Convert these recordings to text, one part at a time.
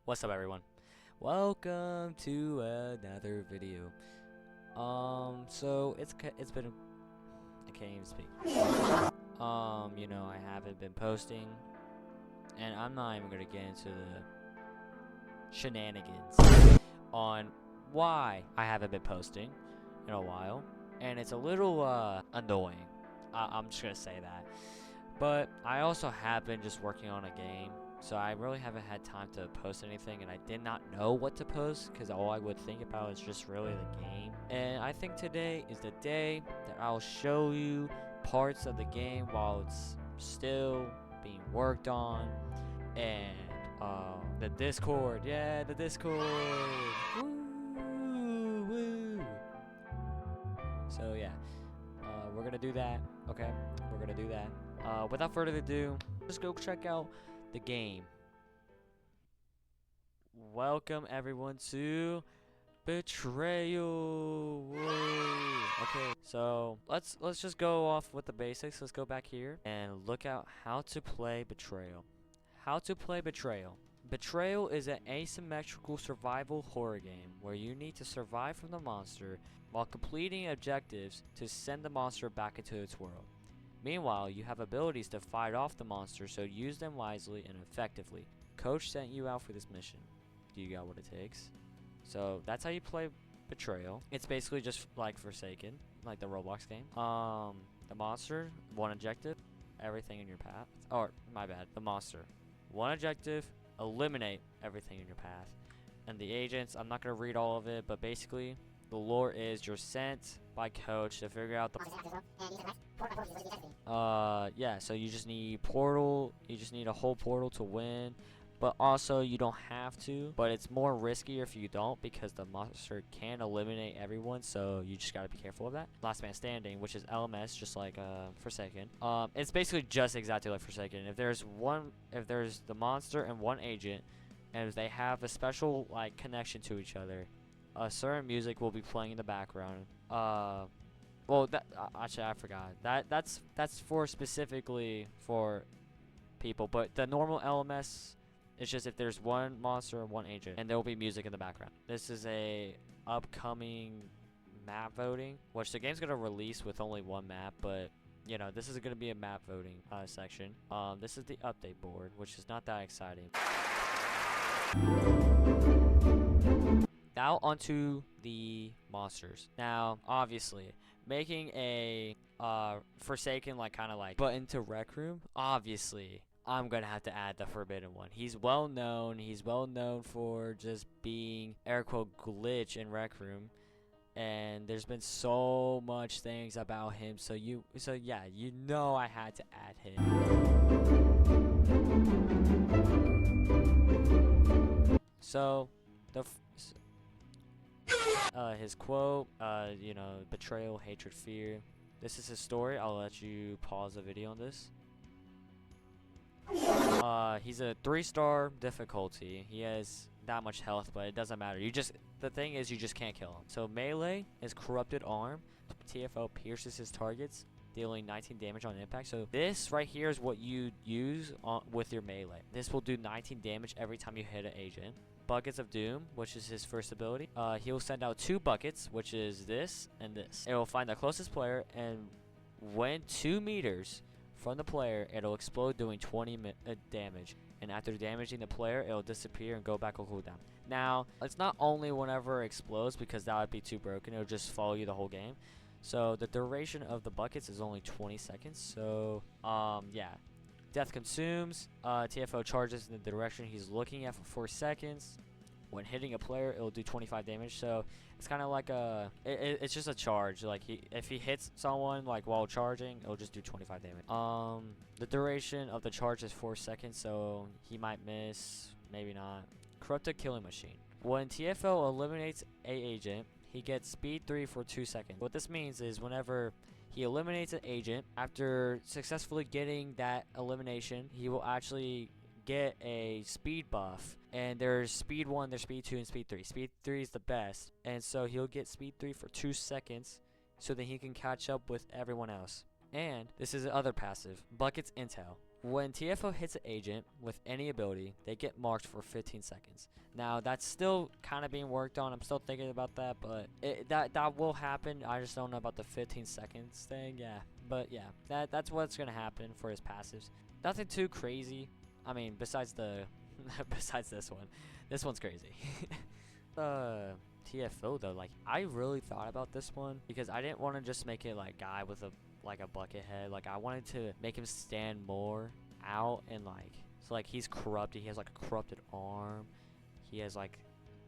What's up, everyone? Welcome to another video. So it's been I can't even speak. I haven't been posting, and I'm not even gonna get into the shenanigans on why I haven't been posting in a while, and it's a little annoying. I'm just gonna say that. But I also have been just working on a game, so I really haven't had time to post anything, and I did not know what to post because all I would think about is just really the game. And I think today is the day that I'll show you parts of the game while it's still being worked on. And the Discord, yeah, the Discord. Woo, woo. So yeah, we're gonna do that. Okay, we're gonna do that. Without further ado, let's go check out the game. Welcome everyone to Betrayal. Woo. Okay, so let's just go off with the basics. Let's go back here and look at how to play Betrayal. How to play Betrayal. Betrayal is an asymmetrical survival horror game where you need to survive from the monster while completing objectives to send the monster back into its world. Meanwhile, you have abilities to fight off the monster, so use them wisely and effectively. Coach sent you out for this mission. Do you got what it takes? So that's how you play Betrayal. It's basically just like Forsaken, like the Roblox game. The monster, one objective, everything in your path. Or, my bad, the monster. One objective, eliminate everything in your path. And the agents, I'm not going to read all of it, but basically, the lore is you're sent by Coach to figure out the yeah, so you just need portal, you just need a whole portal to win, but also you don't have to, but it's more riskier if you don't because the monster can eliminate everyone, so you just gotta be careful of that. Last man standing, which is LMS, just like Forsaken. It's basically just exactly like Forsaken. If there's the monster and one agent, and if they have a special like connection to each other, a certain music will be playing in the background. Well, actually I forgot. That's for specifically for people, but the normal LMS is just if there's one monster and one agent, and there will be music in the background. This is a upcoming map voting, which the game's gonna release with only one map, but you know, this is gonna be a map voting section. This is the update board, which is not that exciting. Now onto the monsters. Now, obviously, making a Forsaken like kind of like button to Rec Room, obviously I'm gonna have to add the Forbidden One. He's well known. He's well known for just being air quote glitch in Rec Room, and there's been so much things about him. So yeah, you know I had to add him. So his quote, betrayal, hatred, fear. This is his story. I'll let you pause the video on this. He's a 3-star difficulty. He has that much health, but it doesn't matter. The thing is, you just can't kill him. So melee is corrupted arm. TFO pierces his targets, dealing 19 damage on impact. So this right here is what you use with your melee. This will do 19 damage every time you hit an agent. Buckets of Doom, which is his first ability. He will send out 2 buckets, which is this and this. It will find the closest player, and when 2 meters from the player, it'll explode, doing 20 damage. And after damaging the player, it'll disappear and go back on cooldown. Now, it's not only whenever it explodes, because that would be too broken. It'll just follow you the whole game. So the duration of the buckets is only 20 seconds. So, yeah. Death consumes. TFO charges in the direction he's looking at for 4 seconds. When hitting a player, it'll do 25 damage. So it's kind of like it's just a charge. Like if he hits someone like while charging, it'll just do 25 damage. The duration of the charge is 4 seconds, so he might miss, maybe not. Corrupted killing machine. When TFO eliminates a agent, he gets speed 3 for 2 seconds. What this means is whenever he eliminates an agent, after successfully getting that elimination, he will actually get a speed buff. And there's speed 1, there's speed 2, and speed 3. Speed 3 is the best. And so he'll get speed 3 for 2 seconds so that he can catch up with everyone else. And this is the other passive, Buckets Intel. When TFO hits an agent with any ability, they get marked for 15 seconds. Now, that's still kind of being worked on. I'm still thinking about that, but that will happen. I just don't know about the 15 seconds thing. Yeah, but yeah, that's what's going to happen for his passives. Nothing too crazy. I mean, besides the besides this one. This one's crazy. TFO though, like I really thought about this one because I didn't want to just make it like guy with a bucket head. Like I wanted to make him stand more out and like so like he's corrupted. He has like a corrupted arm. He has like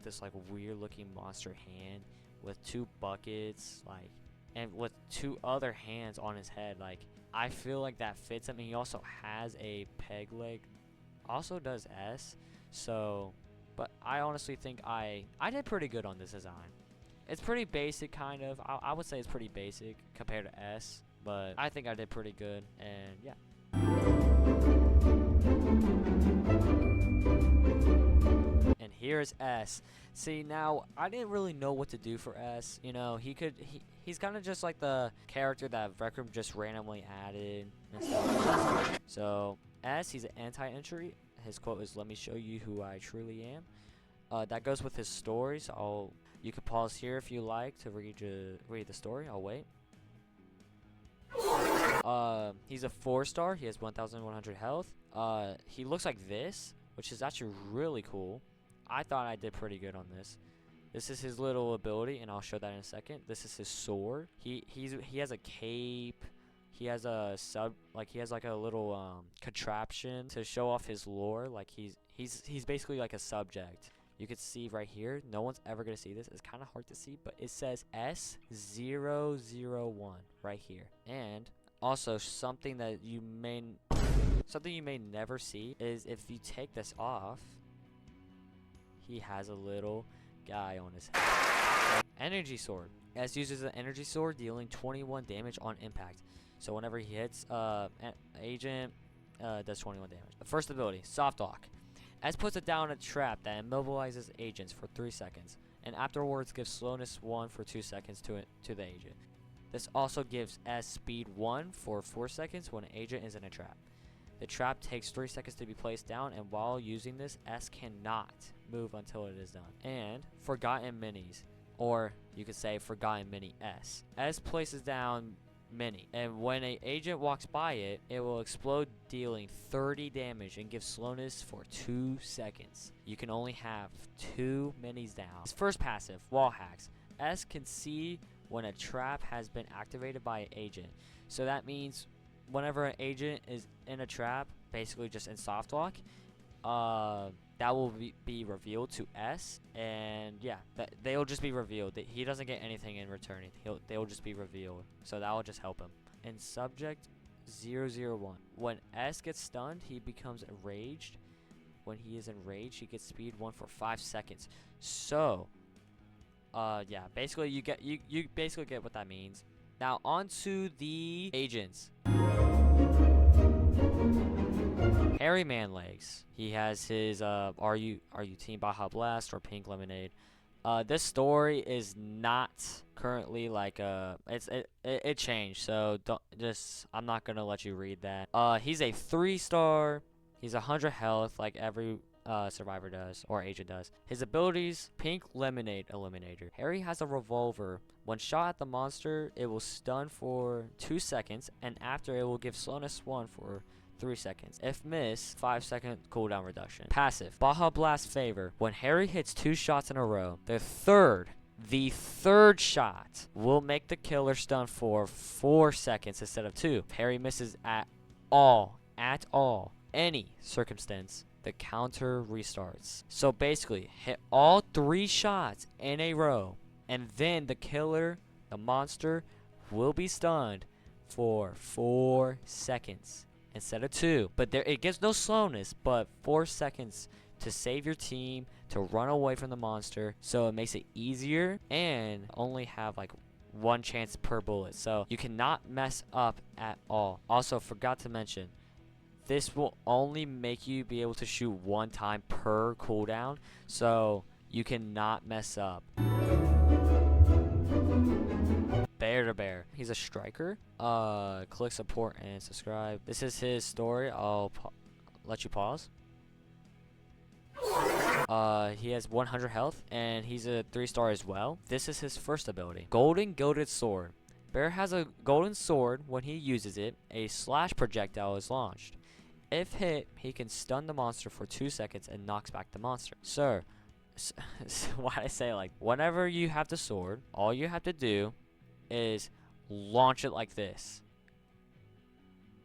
this like weird looking monster hand with 2 buckets like and with 2 other hands on his head. Like I feel like that fits him. And he also has a peg leg. Also does S. So but I honestly think I did pretty good on this design. It's pretty basic, kind of. I would say it's pretty basic compared to S, but I think I did pretty good, and yeah. And here's S. See, now, I didn't really know what to do for S. You know, he's kind of just like the character that Rec Room just randomly added and stuff. So, S, he's an anti-entry. His quote is, "Let me show you who I truly am." That goes with his story, so you could pause here if you like to read the story. I'll wait. He's a 4-star. He has 1,100 health. He looks like this, which is actually really cool. I thought I did pretty good on this. This is his little ability, and I'll show that in a second. This is his sword. He has a cape. He has a he has like a little contraption to show off his lore. Like he's basically like a subject. You can see right here. No one's ever gonna see this. It's kind of hard to see, but it says S001 right here. And also something you may never see is if you take this off, he has a little guy on his head. Energy sword. S uses an energy sword, dealing 21 damage on impact. So whenever he hits an agent, does 21 damage. The first ability, Soft Lock. S puts it down a trap that immobilizes agents for 3 seconds, and afterwards gives slowness 1 for 2 seconds to the agent. This also gives S speed 1 for 4 seconds when an agent is in a trap. The trap takes 3 seconds to be placed down, and while using this, S cannot move until it is done. And Forgotten Minis, or you could say Forgotten Mini S. S places down Mini, and when an agent walks by it, it will explode, dealing 30 damage and give slowness for 2 seconds. You can only have 2 minis down. His first passive, Wall Hacks. S can see when a trap has been activated by an agent. So that means whenever an agent is in a trap, basically just in soft lock, that will be revealed to S, and yeah, they'll just be revealed. He doesn't get anything in return. They'll just be revealed, so that will just help him. And subject 001. When S gets stunned, he becomes enraged. When he is enraged, he gets speed 1 for 5 seconds. So, yeah, basically you basically get what that means. Now on to the agents. Hairy Man Legs. He has his are you Team Baja Blast or Pink Lemonade? This story is not currently like it changed, so I'm not gonna let you read that. He's a 3-star. He's 100 health like every survivor does or agent does. His abilities: Pink Lemonade Eliminator. Harry has a revolver. When shot at the monster, it will stun for 2 seconds, and after it will give slowness 1 for 3 seconds. If miss, 5-second cooldown reduction. Passive, Baja Blast Favor. When Harry hits 2 shots in a row, the third shot will make the killer stun for 4 seconds instead of 2. If Harry misses at all, any circumstance, the counter restarts. So basically, hit all 3 shots in a row, and then the killer, the monster, will be stunned for 4 seconds. Instead of 2, but it gives no slowness, but 4 seconds to save your team, to run away from the monster, so it makes it easier and only have like 1 chance per bullet, so you cannot mess up at all. Also, forgot to mention, this will only make you be able to shoot 1 time per cooldown, so you cannot mess up. Bear to Bear. He's a striker. Click support and subscribe. This is his story. I'll let you pause. He has 100 health, and he's a 3-star as well. This is his first ability. Golden Gilded Sword. Bear has a golden sword. When he uses it, a slash projectile is launched. If hit, he can stun the monster for 2 seconds and knocks back the monster. Sir, why I say like, whenever you have the sword, all you have to do is launch it like this.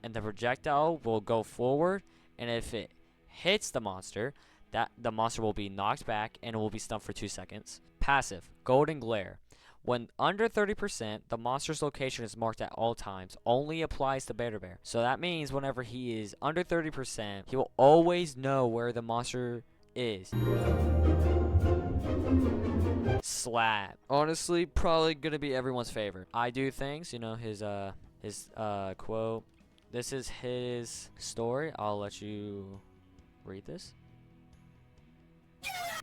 And the projectile will go forward, and if it hits the monster, the monster will be knocked back and it will be stunned for 2 seconds. Passive, Golden Glare. When under 30%, the monster's location is marked at all times. Only applies to Bear. So that means whenever he is under 30%, he will always know where the monster is. Slap. Honestly, probably gonna be everyone's favorite. I do things, you know, his quote. This is his story. I'll let you read this.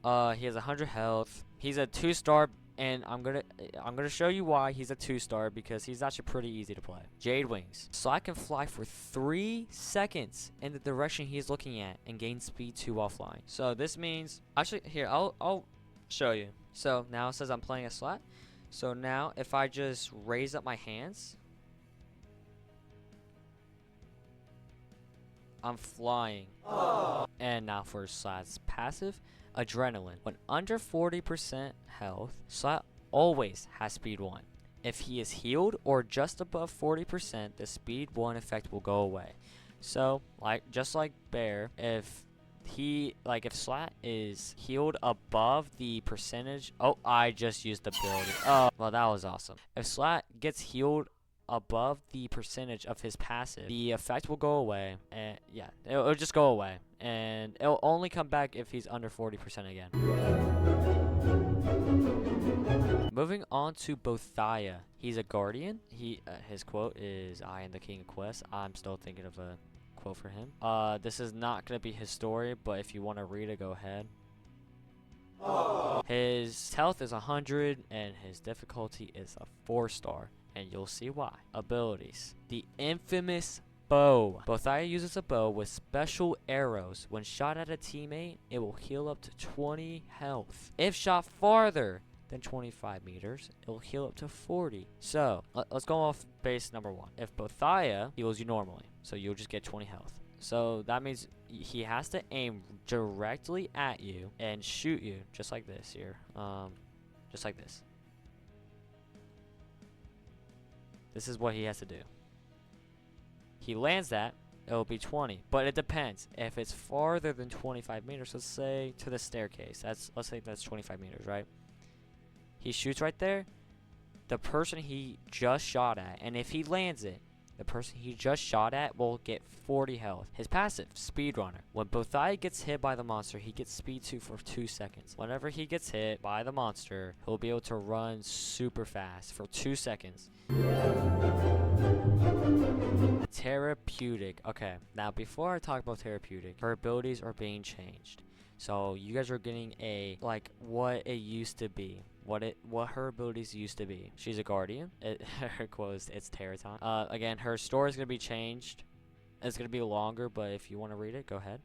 He has 100 health. He's a 2-star. And I'm gonna show you why he's a 2-star, because he's actually pretty easy to play. Jade Wings. Slot can fly for 3 seconds in the direction he's looking at and gain speed 2 while flying. So this means, actually here, I'll show you. So now it says I'm playing a slot. So now if I just raise up my hands, I'm flying. And now for Slot's passive. Adrenaline. When under 40% health, Slot always has speed 1. If he is healed or just above 40%, the speed 1 effect will go away. So, just like Bear, if Slot is healed above the percentage, I just used the ability. Oh, well, that was awesome. If Slot gets healed above the percentage of his passive, the effect will go away, and yeah, it'll just go away, and it'll only come back if he's under 40% again. Moving on to Bothaya. He's a guardian. His quote is, "I am the king of quests." I'm still thinking of a quote for him. This is not gonna be his story, but if you want to read it, go ahead. His health is 100 and his difficulty is a 4-star. And you'll see why. Abilities. The infamous bow. Bothaya uses a bow with special arrows. When shot at a teammate, it will heal up to 20 health. If shot farther than 25 meters, it will heal up to 40. So, let's go off base number 1. If Bothaya heals you normally, so you'll just get 20 health. So that means he has to aim directly at you and shoot you, just like this here. Just like this. This is what he has to do. He lands that, it'll be 20. But it depends. If it's farther than 25 meters, let's say to the staircase. Let's say that's 25 meters, right? He shoots right there. The person he just shot at, and if he lands it, the person he just shot at will get 40 health. His passive, Speedrunner. When Bothaya gets hit by the monster, he gets speed 2 for 2 seconds. Whenever he gets hit by the monster, he'll be able to run super fast for 2 seconds. Therapeutic. Okay, now before I talk about therapeutic, her abilities are being changed. So you guys are getting what it used to be. What her abilities used to be. She's a guardian. Her quote is, "It's terror time." Again, her story is gonna be changed. It's gonna be longer, but if you want to read it, go ahead.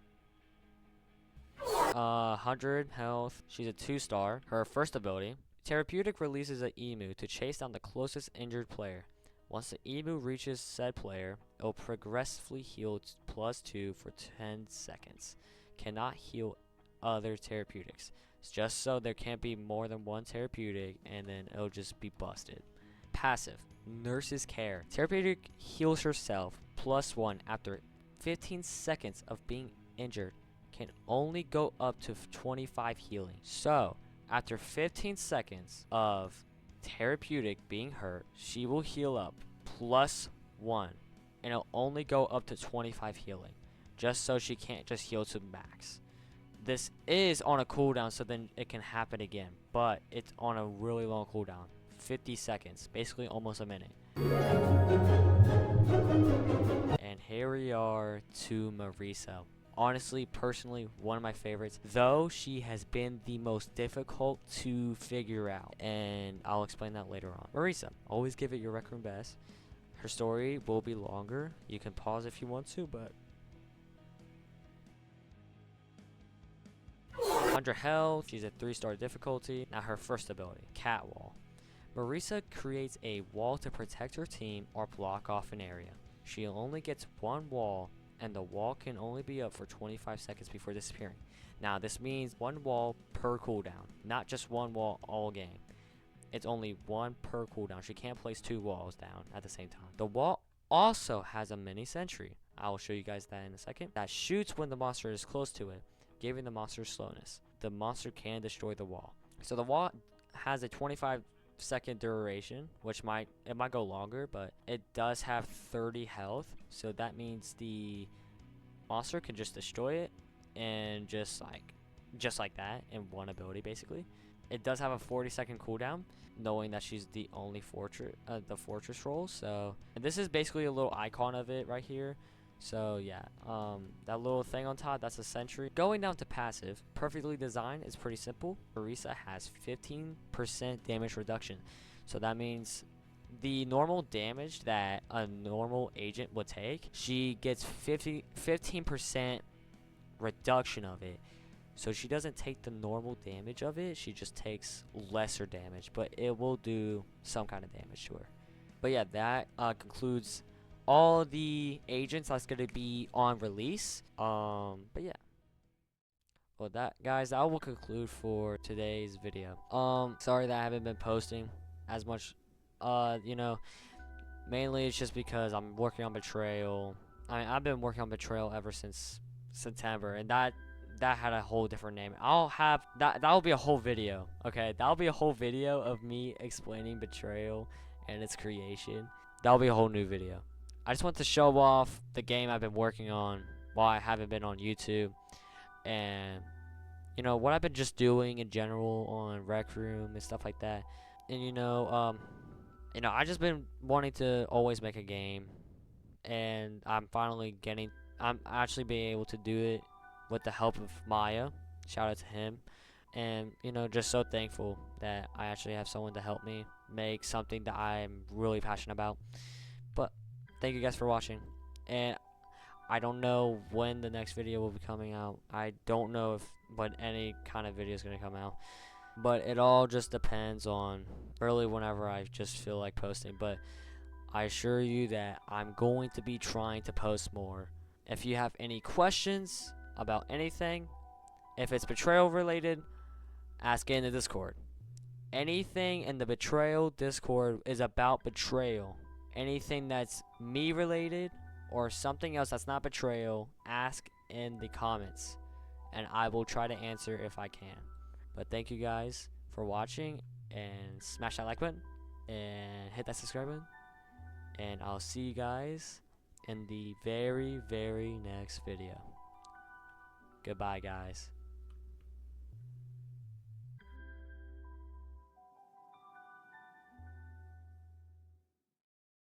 100 health. She's a 2-star. Her first ability, Therapeutic, releases an emu to chase down the closest injured player. Once the emu reaches said player, it will progressively heal +2 for 10 seconds. Cannot heal other therapeutics. It's just so there can't be more than one therapeutic, and then it'll just be busted. Passive, Nurse's Care. Therapeutic heals herself +1 after 15 seconds of being injured. Can only go up to 25 healing. So, after 15 seconds of therapeutic being hurt, she will heal up +1, and it'll only go up to 25 healing, just so she can't just heal to max. This is on a cooldown, so then it can happen again, but it's on a really long cooldown, 50 seconds, basically almost a minute. And here we are to Marisa. honestly, personally, one of my favorites, though she has been the most difficult to figure out, and I'll explain that later on. Marisa, always give it your Rec Room best. Her story will be longer. You can pause if you want to, but 100 health. She's at 3-star difficulty. Now her first ability, Cat Wall. Marisa creates a wall to protect her team or block off an area. She only gets one wall, and the wall can only be up for 25 seconds before disappearing. Now this means one wall per cooldown, not just one wall all game. It's only one per cooldown. She can't place 2 walls down at the same time. The wall also has a mini sentry. I will show you guys that in a second. That shoots when the monster is close to it, giving the monster slowness. The monster can destroy the wall. So the wall has a 25-second duration, which might go longer, but it does have 30 health. So that means the monster can just destroy it, and just like that in one ability basically. It does have a 40-second cooldown, knowing that she's the only fortress role. So, and this is basically a little icon of it right here. So yeah, that little thing on top, that's a sentry. Going down to passive, perfectly designed, is pretty simple. Marisa has 15% damage reduction. So that means the normal damage that a normal agent would take, she gets 15% reduction of it. So she doesn't take the normal damage of it, she just takes lesser damage, but it will do some kind of damage to her. But yeah, that concludes all the agents that's going to be on release. But yeah. Well, that will conclude for today's video. Sorry that I haven't been posting as much. You know, mainly it's just because I'm working on Betrayal. I mean, I've been working on Betrayal ever since September, and that had a whole different name. I'll have that'll be a whole video. Okay, that'll be a whole video of me explaining Betrayal and its creation. That'll be a whole new video. I just want to show off the game I've been working on while I haven't been on YouTube, and you know what I've been just doing in general on Rec Room and stuff like that. And you know, I just been wanting to always make a game, and I'm actually being able to do it with the help of Maya. Shout out to him. And you know, just so thankful that I actually have someone to help me make something that I'm really passionate about. But thank you guys for watching, and I don't know when the next video will be coming out. I don't know when any kind of video is going to come out, but it all just depends on really whenever I just feel like posting. But I assure you that I'm going to be trying to post more. If you have any questions about anything, if it's Betrayal related, ask it in the Discord. Anything in the Betrayal Discord is about Betrayal. Anything that's me related or something else that's not Betrayal, ask in the comments, and I will try to answer if I can. But thank you guys for watching, and smash that like button and hit that subscribe button, and I'll see you guys in the very next video. Goodbye, guys.